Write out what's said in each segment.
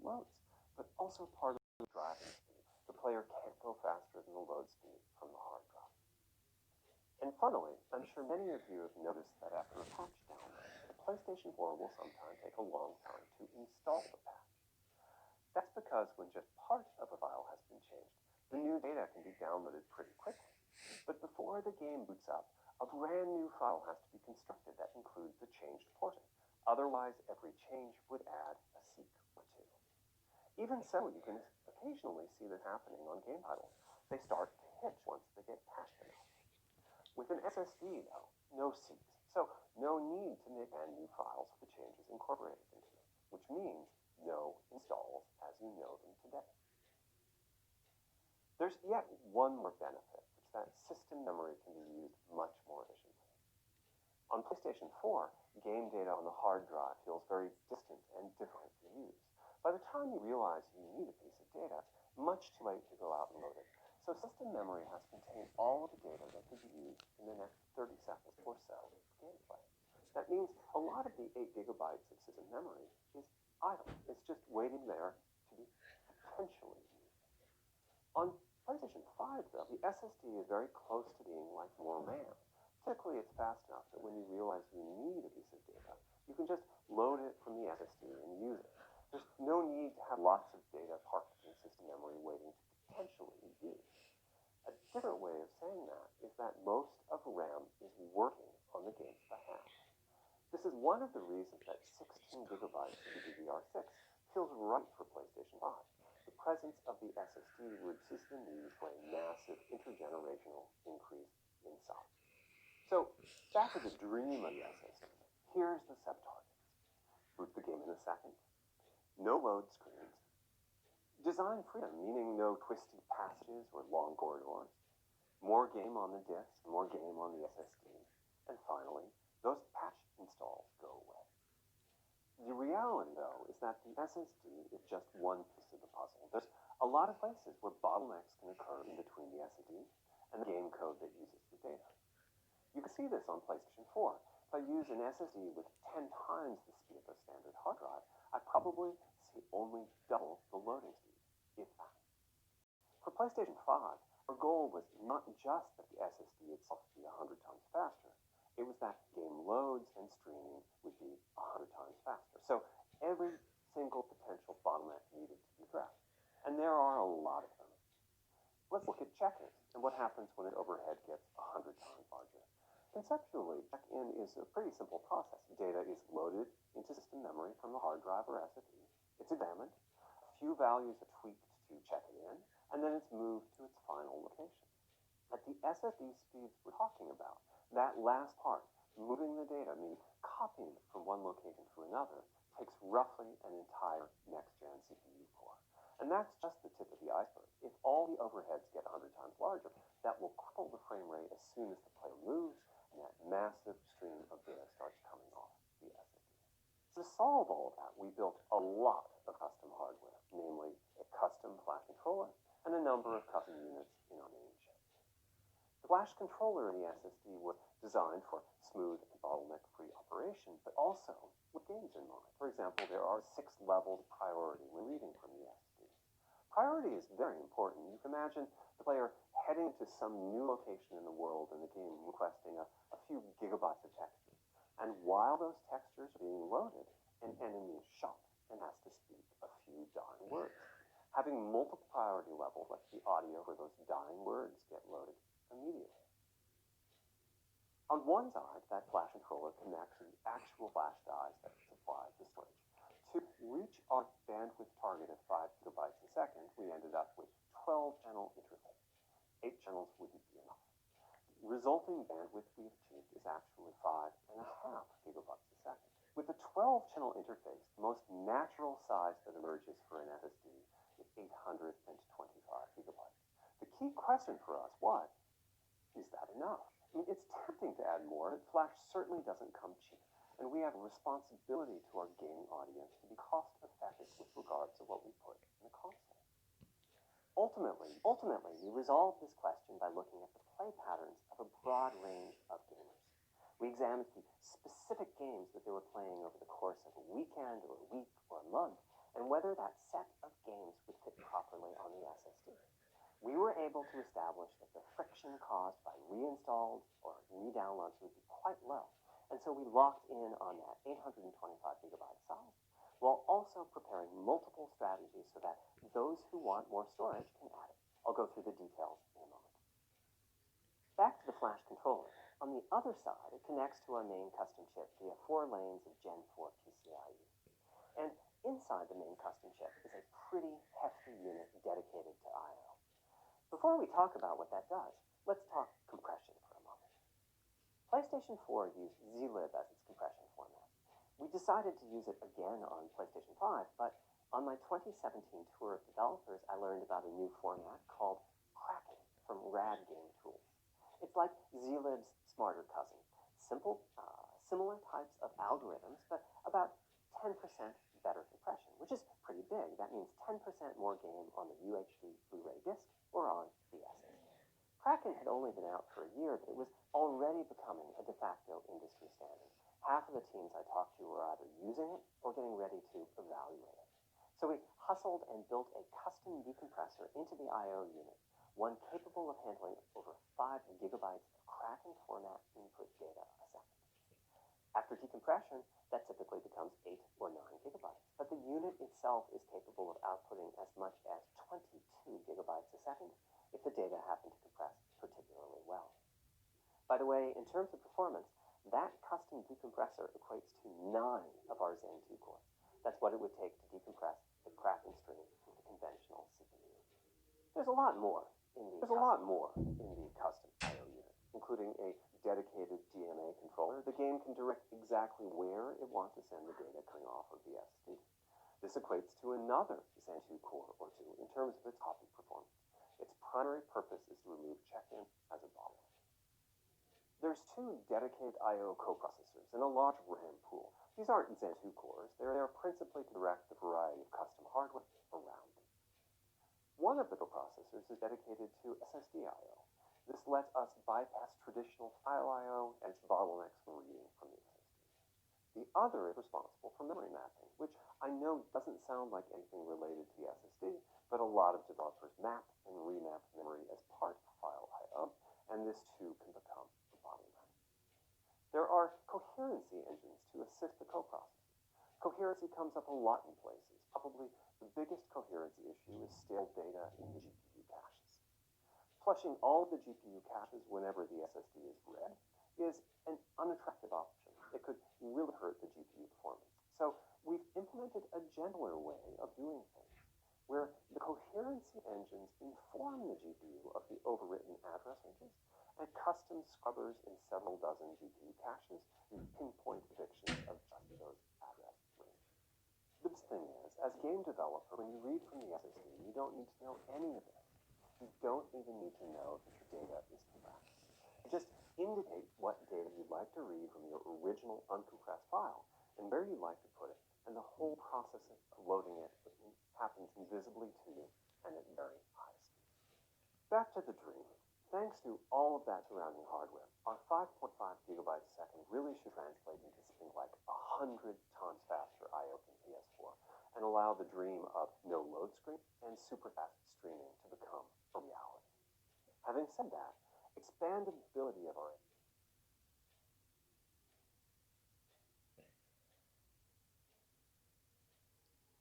loads, but also part of the driving speed. The player can't go faster than the load speed from the hard drive. And finally, I'm sure many of you have noticed that after a patch download, the PlayStation 4 will sometimes take a long time to install the patch. That's because when just part of a file has been changed, the new data can be downloaded pretty quickly. But before the game boots up, a brand new file has to be constructed that includes the changed portion. Otherwise, every change would add a seek or two. Even so, you can occasionally see this happening on game titles. They start to hitch once they get patched enough. With an SSD, though, no seeks, so no need to make brand new files with the changes incorporated into them, which means no installs as you know them today. There's yet one more benefit, which is that system memory can be used much more efficiently. On PlayStation 4, game data on the hard drive feels very distant and difficult to use. By the time you realize you need a piece of data, it's much too late to go out and load it. So system memory has contained all of the data that could be used in the next 30 seconds or so of gameplay. That means a lot of the 8 gigabytes of system memory is idle. It's just waiting there to be potentially used. On PlayStation 5, though, the SSD is very close to being like more RAM. Typically, it's fast enough that when you realize you need a piece of data, you can just load it from the SSD and use it. There's no need to have lots of data parked in system memory waiting to potentially be used. A different way of saying that is that most of RAM is working on the game's behalf. This is one of the reasons that 16 gigabytes of DDR6 feels right for PlayStation 5. The presence of the SSD reduces the need for a massive intergenerational increase in size. So, back to the dream of the SSD. Here's the sub-targets. Boot the game in a second. No load screens. Design freedom, meaning no twisty passages or long corridors. More game on the disk, more game on the SSD. And finally, those patch installs go away. The reality, though, is that the SSD is just one piece of the puzzle. There's a lot of places where bottlenecks can occur in between the SSD and the game code that uses the data. You can see this on PlayStation 4. If I use an SSD with 10 times the speed of a standard hard drive, I probably see only double the loading speed, if that. For PlayStation 5, our goal was not just that the SSD itself be 100 times faster. It was that game loads and streaming would be 100 times faster. So every single potential bottleneck needed to be addressed. And there are a lot of them. Let's look at check-in and what happens when an overhead gets 100 times larger. Conceptually, check-in is a pretty simple process. Data is loaded into system memory from the hard drive or SSD. It's examined. A few values are tweaked to check it in, and then it's moved to its final location. At the SSD speeds we're talking about, that last part, moving the data, meaning copying it from one location to another, takes roughly an entire next-gen CPU core. And that's just the tip of the iceberg. If all the overheads get 100 times larger, that will cripple the frame rate as soon as the player moves, and that massive stream of data starts coming off the SSD. To solve all of that, we built a lot of custom hardware, namely a custom flash controller and a number of custom units in our main chip. The flash controller in the SSD was designed for smooth and bottleneck-free operation, but also with games in mind. For example, there are 6 levels of priority when reading from the SSD. Priority is very important. You can imagine the player heading to some new location in the world in the game requesting a few gigabytes of textures. And while those textures are being loaded, an enemy is shot and has to speak a few dying words. Having multiple priority levels lets the audio for those dying words get loaded immediately. On one side, that flash controller connects to the actual flash dies that supply the storage. To reach our bandwidth target of 5 gigabytes a second, we ended up with 12-channel interface. 8 channels wouldn't be enough. The resulting bandwidth we achieved is actually 5.5 gigabytes a second. With the 12-channel interface, the most natural size that emerges for an SSD is 825 gigabytes. The key question for us was, is that enough? I mean, it's tempting to add more. Flash certainly doesn't come cheap, and we have a responsibility to our gaming audience to be cost-effective with regards to what we put in the console. Ultimately, we resolved this question by looking at the play patterns of a broad range of gamers. We examined the specific games that they were playing over the course of a weekend or a week or a month, and whether that set of games would fit properly on the SSD. We were able to establish that the friction caused by reinstalls or re-downloads would be quite low, and so we locked in on that 825 gigabyte size, while also preparing multiple strategies so that those who want more storage can add it. I'll go through the details in a moment. Back to the flash controller. On the other side, it connects to our main custom chip via 4 lanes of Gen 4 PCIe. And inside the main custom chip is a pretty hefty unit dedicated to I/O. Before we talk about what that does, let's talk compression for a moment. PlayStation 4 used zlib as its compression format. We decided to use it again on PlayStation 5, but on my 2017 tour of developers, I learned about a new format called Kraken from Rad Game Tools. It's like zlib's smarter cousin. Simple, similar types of algorithms, but about 10% better compression, which is pretty big. That means 10% more game on the UHD Blu-ray disc or on the SSD. Kraken had only been out for a year, but it was already becoming a de facto industry standard. Half of the teams I talked to were either using it or getting ready to evaluate it. So we hustled and built a custom decompressor into the I/O unit, one capable of handling over 5 gigabytes of Kraken format input data a second. After decompression, that typically becomes 8 or 9 gigabytes, but the unit itself is capable of outputting as much as 22 gigabytes a second if the data happen to compress particularly well. By the way, in terms of performance, that custom decompressor equates to 9 of our Zen 2 cores. That's what it would take to decompress the Kraken stream with a conventional CPU. There's a lot more in the custom I/O unit, including a dedicated DMA controller. The game can direct exactly where it wants to send the data coming off of the SSD. This equates to another Zen 2 core or two in terms of its copy performance. Its primary purpose is to remove check-in as a bottleneck. There's 2 dedicated I/O coprocessors and a large RAM pool. These aren't Zen 2 cores. They're principally to direct the variety of custom hardware around them. One of the coprocessors is dedicated to SSD I/O. This lets us bypass traditional file I/O and its bottlenecks when reading from the SSD. The other is responsible for memory mapping, which I know doesn't sound like anything related to the SSD, but a lot of developers map and remap memory as part of file I/O, and this too can become a bottleneck. There are coherency engines to assist the coprocessor. Coherency comes up a lot in places. Probably the biggest coherency issue is stale data in GPU caches. Flushing all of the GPU caches whenever the SSD is read is an unattractive option. It could really hurt the GPU performance. So we've implemented a gentler way of doing things, where the coherency engines inform the GPU of the overwritten address ranges, and custom scrubbers in several dozen GPU caches pinpoint predictions of just those address ranges. The best thing is, as a game developer, when you read from the SSD, you don't need to know any of this. You don't even need to know that your data is compressed. You just indicate what data you'd like to read from your original uncompressed file and where you'd like to put it, and the whole process of loading it happens invisibly to you and at very high speed. Back to the dream. Thanks to all of that surrounding hardware, our 5.5 gigabytes a second really should translate into something like 100 times faster I/O than PS4 and allow the dream of no load screen and super fast streaming to become a reality. Having said that, expandability of our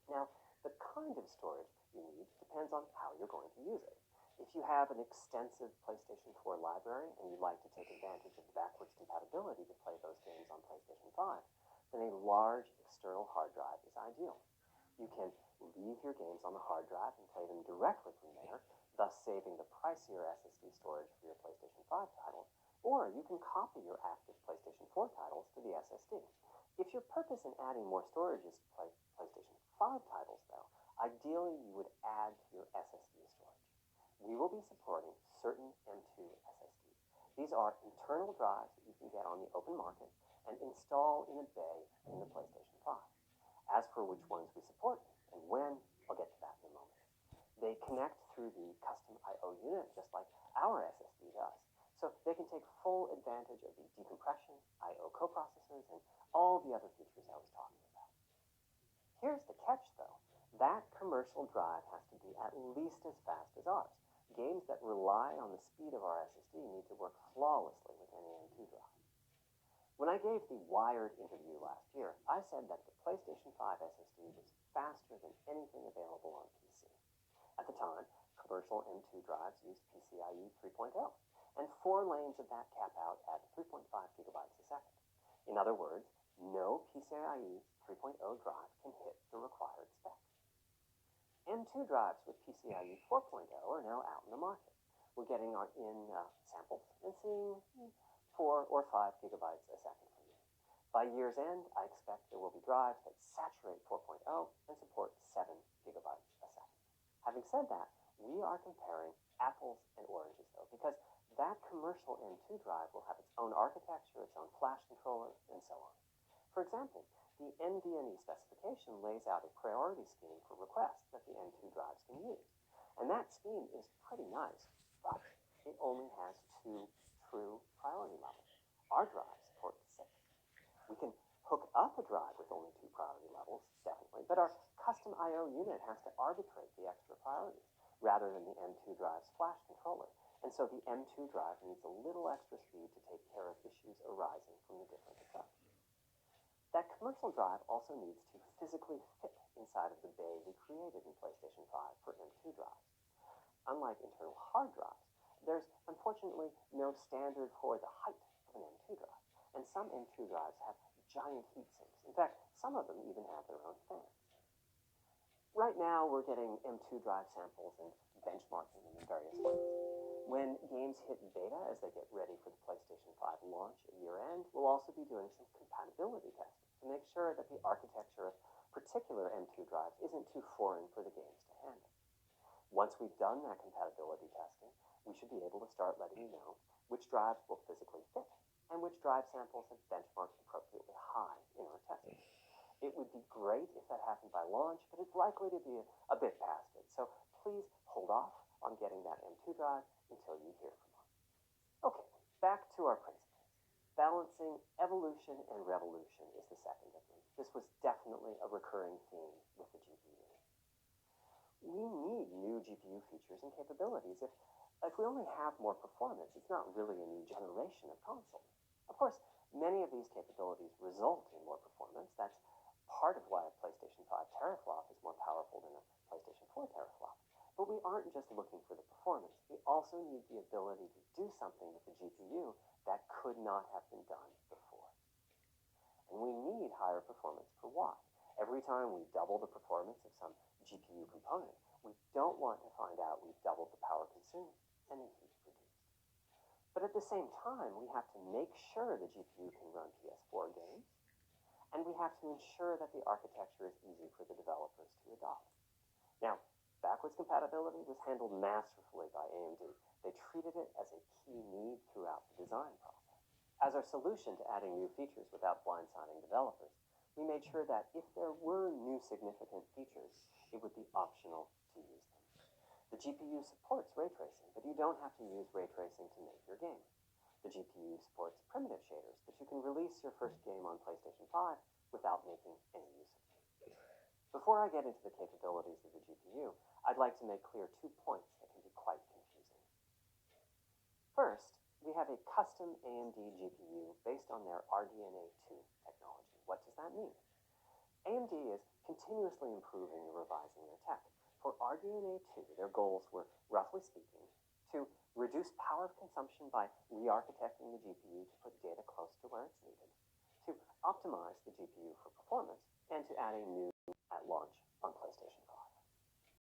Now, the kind of storage you need depends on how you're going to use it. If you have an extensive PlayStation 4 library and you'd like to take advantage of the backwards compatibility to play those games on PlayStation 5, then a large external hard drive is ideal. You can leave your games on the hard drive and play them directly from there, thus saving the pricier SSD storage for your PlayStation 5 titles, or you can copy your active PlayStation 4 titles to the SSD. If your purpose in adding more storage is to play PlayStation 5 titles, though, ideally you would add to your SSD storage. We will be supporting certain M2 SSDs. These are internal drives that you can get on the open market and install in a bay in the PlayStation 5. As for which ones we support and when, I'll get to that in a moment. They connect through the custom I/O unit just like our SSD does, so they can take full advantage of the decompression, I/O coprocessors, and all the other features I was talking about. Here's the catch, though. commercial drive has to be at least as fast as ours. Games that rely on the speed of our SSD need to work flawlessly with any M2 drive. When I gave the Wired interview last year, I said that the PlayStation 5 SSD was faster than anything available on PC. At the time, commercial M2 drives used PCIe 3.0, and 4 lanes of that cap out at 3.5 gigabytes a second. In other words, no PCIe 3.0 drive can hit the required spec. M2 drives with PCIe 4.0 are now out in the market. We're getting samples and seeing 4 or 5 gigabytes a second from you. By year's end, I expect there will be drives that saturate 4.0 and support 7 gigabytes a second. Having said that, we are comparing apples and oranges, though, because that commercial M2 drive will have its own architecture, its own flash controller, and so on. For example, the NVMe specification lays out a priority scheme for requests that the M2 drives can use. And that scheme is pretty nice, but it only has 2 true priority levels. Our drive supports 6. We can hook up a drive with only 2 priority levels, definitely, but our custom I/O unit has to arbitrate the extra priorities rather than the M2 drive's flash controller. And so the M2 drive needs a little extra speed to take care of issues arising from the different effects. That commercial drive also needs to physically fit inside of the bay we created in PlayStation 5 for M2 drives. Unlike internal hard drives, there's unfortunately no standard for the height of an M2 drive, and some M2 drives have giant heat sinks. In fact, some of them even have their own fans. Right now, we're getting M2 drive samples and benchmarking them in various ways. When games hit beta as they get ready for the PlayStation 5 launch at year-end, we'll also be doing some compatibility testing to make sure that the architecture of particular M2 drives isn't too foreign for the games to handle. Once we've done that compatibility testing, we should be able to start letting you know which drives will physically fit and which drive samples have benchmarked appropriately high in our testing. It would be great if that happened by launch, but it's likely to be a bit past it, so please hold off on getting that M2 drive until you hear from us. Okay, back to our principles. Balancing evolution and revolution is the second of them. This was definitely a recurring theme with the GPU. We need new GPU features and capabilities. If we only have more performance, it's not really a new generation of consoles. Of course, many of these capabilities result in more performance. That's part of why a PlayStation 5 teraflop is more powerful than a PlayStation 4 teraflop. But we aren't just looking for the performance. We also need the ability to do something with the GPU that could not have been done before. And we need higher performance per watt. Every time we double the performance of some GPU component, we don't want to find out we've doubled the power consumed and the heat produced. But at the same time, we have to make sure the GPU can run PS4 games, and we have to ensure that the architecture is easy for the developers to adopt. Now, backwards compatibility was handled masterfully by AMD. They treated it as a key need throughout the design process. As our solution to adding new features without blindsiding developers, we made sure that if there were new significant features, it would be optional to use them. The GPU supports ray tracing, but you don't have to use ray tracing to make your game. The GPU supports primitive shaders, but you can release your first game on PlayStation 5 without making any use of them. Before I get into the capabilities of the GPU, I'd like to make clear 2 points that can be quite confusing. First, we have a custom AMD GPU based on their RDNA 2 technology. What does that mean? AMD is continuously improving and revising their tech. For RDNA 2, their goals were, roughly speaking, to reduce power consumption by re-architecting the GPU to put data close to where it's needed, to optimize the GPU for performance, and to add a new at launch on PlayStation